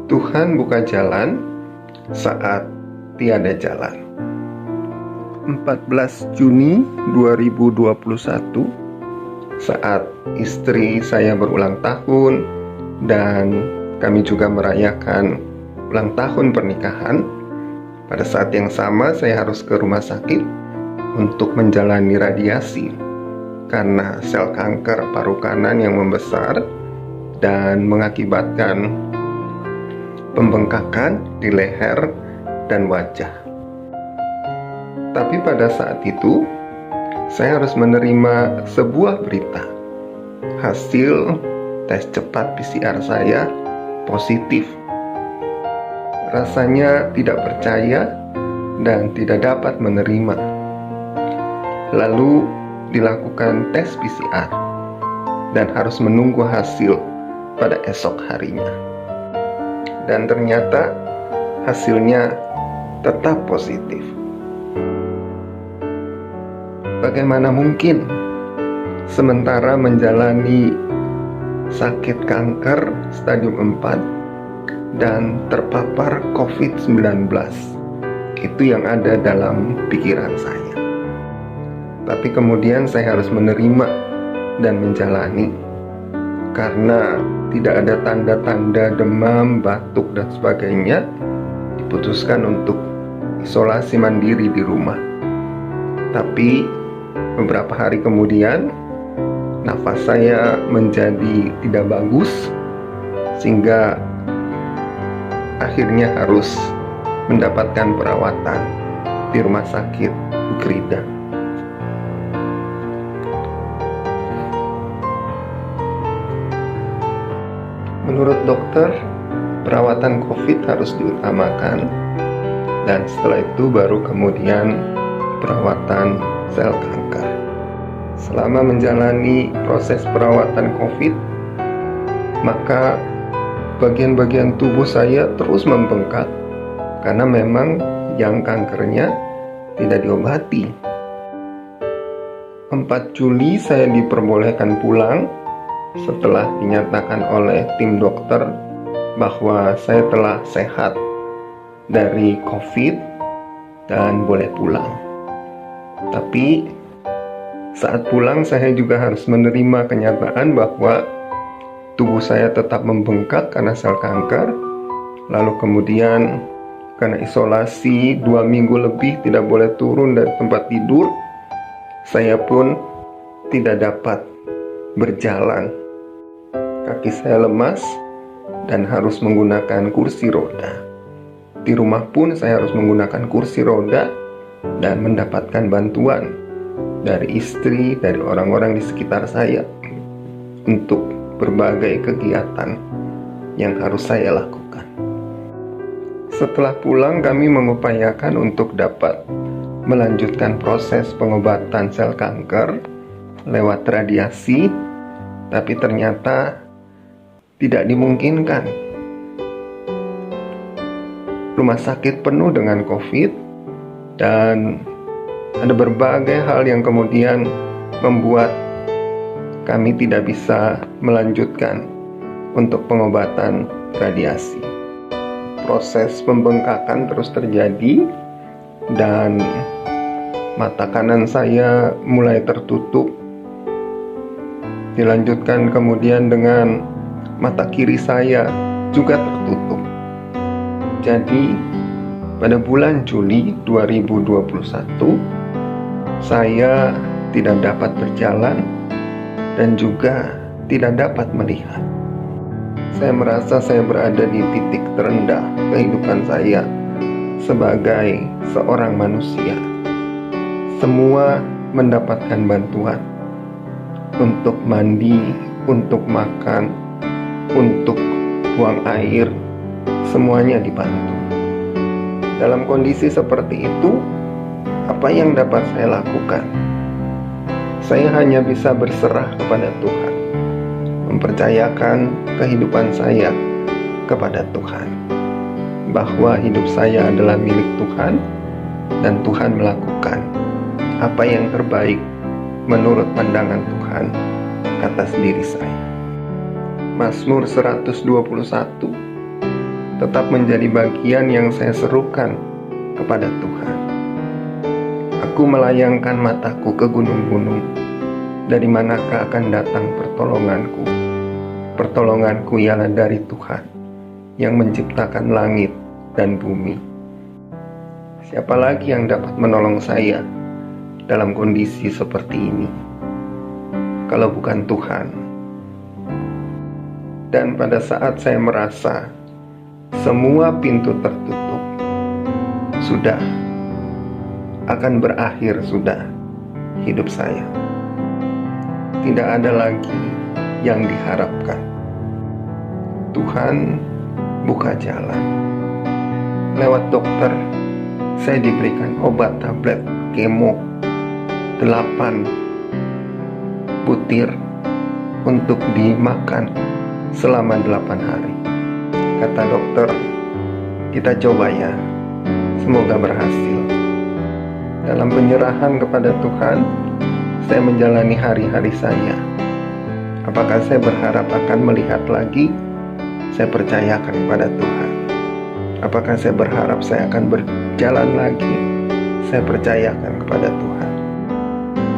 Tuhan buka jalan saat tiada jalan. 14 Juni 2021, saat istri saya berulang tahun dan kami juga merayakan ulang tahun pernikahan. Pada saat yang sama saya harus ke rumah sakit untuk menjalani radiasi karena sel kanker paru kanan yang membesar dan mengakibatkan pembengkakan di leher dan wajah. Tapi pada saat itu saya harus menerima sebuah berita. Hasil tes cepat PCR saya positif. Rasanya tidak percaya dan tidak dapat menerima. Lalu dilakukan tes PCR dan harus menunggu hasil pada esok harinya. Dan ternyata hasilnya tetap positif. Bagaimana mungkin sementara menjalani sakit kanker stadium 4 dan terpapar COVID-19? Itu yang ada dalam pikiran saya. Tapi kemudian saya harus menerima dan menjalani karena tidak ada tanda-tanda demam, batuk, dan sebagainya. Diputuskan untuk isolasi mandiri di rumah. Tapi beberapa hari kemudian nafas saya menjadi tidak bagus, sehingga akhirnya harus mendapatkan perawatan di rumah sakit Ukrida. Menurut dokter, perawatan COVID harus diutamakan, dan setelah itu baru kemudian perawatan sel kanker. Selama menjalani proses perawatan COVID, maka bagian-bagian tubuh saya terus membengkak karena memang yang kankernya tidak diobati. 4 Juli saya diperbolehkan pulang setelah dinyatakan oleh tim dokter bahwa saya telah sehat dari COVID dan boleh pulang. Tapi saat pulang saya juga harus menerima kenyataan bahwa tubuh saya tetap membengkak karena sel kanker. Lalu kemudian karena isolasi 2 minggu lebih tidak boleh turun dari tempat tidur, saya pun tidak dapat berjalan. Kaki saya lemas dan harus menggunakan kursi roda. Di rumah pun saya harus menggunakan kursi roda dan mendapatkan bantuan dari istri, dari orang-orang di sekitar saya untuk berbagai kegiatan yang harus saya lakukan. Setelah pulang, kami mengupayakan untuk dapat melanjutkan proses pengobatan sel kanker lewat radiasi, tapi ternyata tidak dimungkinkan. Rumah sakit penuh dengan COVID dan ada berbagai hal yang kemudian membuat kami tidak bisa melanjutkan untuk pengobatan radiasi. Proses pembengkakan terus terjadi dan mata kanan saya mulai tertutup. Dilanjutkan kemudian dengan mata kiri saya juga tertutup. Jadi pada bulan Juli 2021 saya tidak dapat berjalan dan juga tidak dapat melihat. Saya merasa saya berada di titik terendah kehidupan saya sebagai seorang manusia. Semua mendapatkan bantuan untuk mandi, untuk makan, untuk buang air, semuanya dibantu. Dalam kondisi seperti itu, apa yang dapat saya lakukan? Saya hanya bisa berserah kepada Tuhan, mempercayakan kehidupan saya kepada Tuhan, bahwa hidup saya adalah milik Tuhan dan Tuhan melakukan apa yang terbaik menurut pandangan Tuhan atas diri saya. Mazmur 121 tetap menjadi bagian yang saya serukan kepada Tuhan. Aku melayangkan mataku ke gunung-gunung. Dari manakah akan datang pertolonganku? Pertolonganku ialah dari Tuhan yang menciptakan langit dan bumi. Siapa lagi yang dapat menolong saya dalam kondisi seperti ini kalau bukan Tuhan? Dan pada saat saya merasa semua pintu tertutup, sudah akan berakhir sudah hidup saya. Tidak ada lagi yang diharapkan. Tuhan buka jalan. Lewat dokter, saya diberikan obat tablet kemo 8 butir untuk dimakan selama 8 hari. Kata dokter, kita coba ya, semoga berhasil. Dalam penyerahan kepada Tuhan, saya menjalani hari-hari saya. Apakah saya berharap akan melihat lagi? Saya percayakan kepada Tuhan. Apakah saya berharap saya akan berjalan lagi? Saya percayakan kepada Tuhan.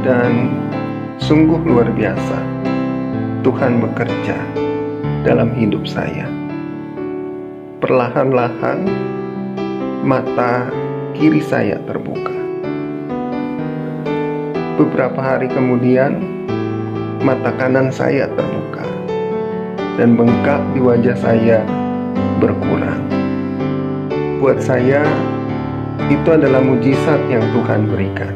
Dan sungguh luar biasa, Tuhan bekerja dalam hidup saya. Perlahan-lahan mata kiri saya terbuka. Beberapa hari kemudian mata kanan saya terbuka dan bengkak di wajah saya berkurang. Buat saya itu adalah mujizat yang Tuhan berikan.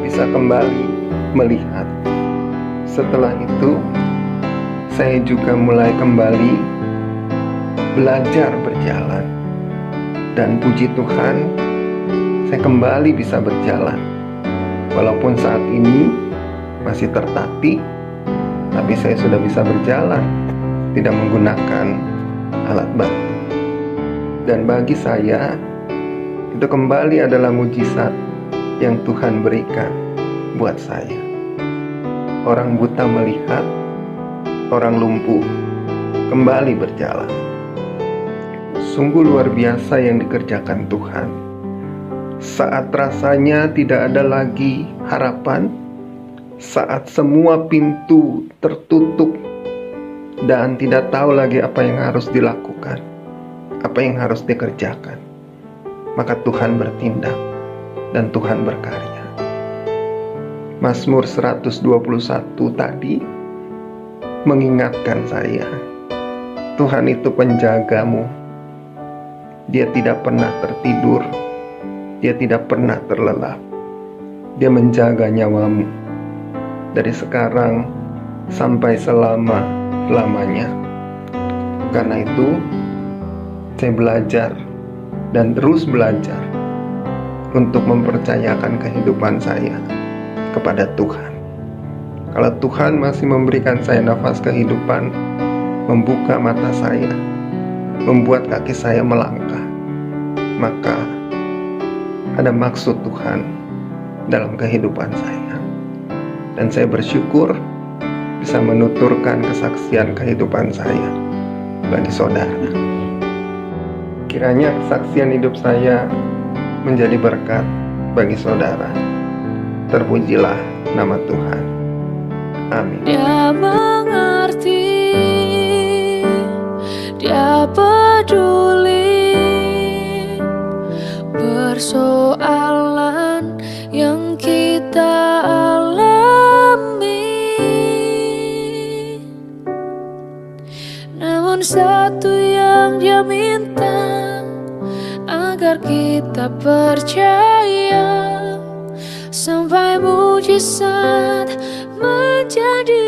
Bisa kembali melihat. Setelah itu saya juga mulai kembali belajar berjalan, dan puji Tuhan saya kembali bisa berjalan. Walaupun saat ini masih tertatih, tapi saya sudah bisa berjalan, tidak menggunakan alat bantu. Dan bagi saya itu kembali adalah mujizat yang Tuhan berikan buat saya. Orang buta melihat, orang lumpuh kembali berjalan. Sungguh luar biasa yang dikerjakan Tuhan. Saat rasanya tidak ada lagi harapan, saat semua pintu tertutup dan tidak tahu lagi apa yang harus dilakukan, apa yang harus dikerjakan, maka Tuhan bertindak dan Tuhan berkarya. Mazmur 121 tadi mengingatkan saya, Tuhan itu penjagamu. Dia tidak pernah tertidur, dia tidak pernah terlelap. Dia menjaga nyawamu dari sekarang sampai selama-lamanya. Karena itu, saya belajar dan terus belajar untuk mempercayakan kehidupan saya kepada Tuhan. Kalau Tuhan masih memberikan saya nafas kehidupan, membuka mata saya, membuat kaki saya melangkah, maka ada maksud Tuhan dalam kehidupan saya. Dan saya bersyukur bisa menuturkan kesaksian kehidupan saya bagi saudara. Kiranya kesaksian hidup saya menjadi berkat bagi saudara. Terpujilah nama Tuhan. Amin. Dia mengerti, dia peduli persoalan yang kita alami. Namun satu yang dia minta, agar kita percaya sampai mujizat menjadi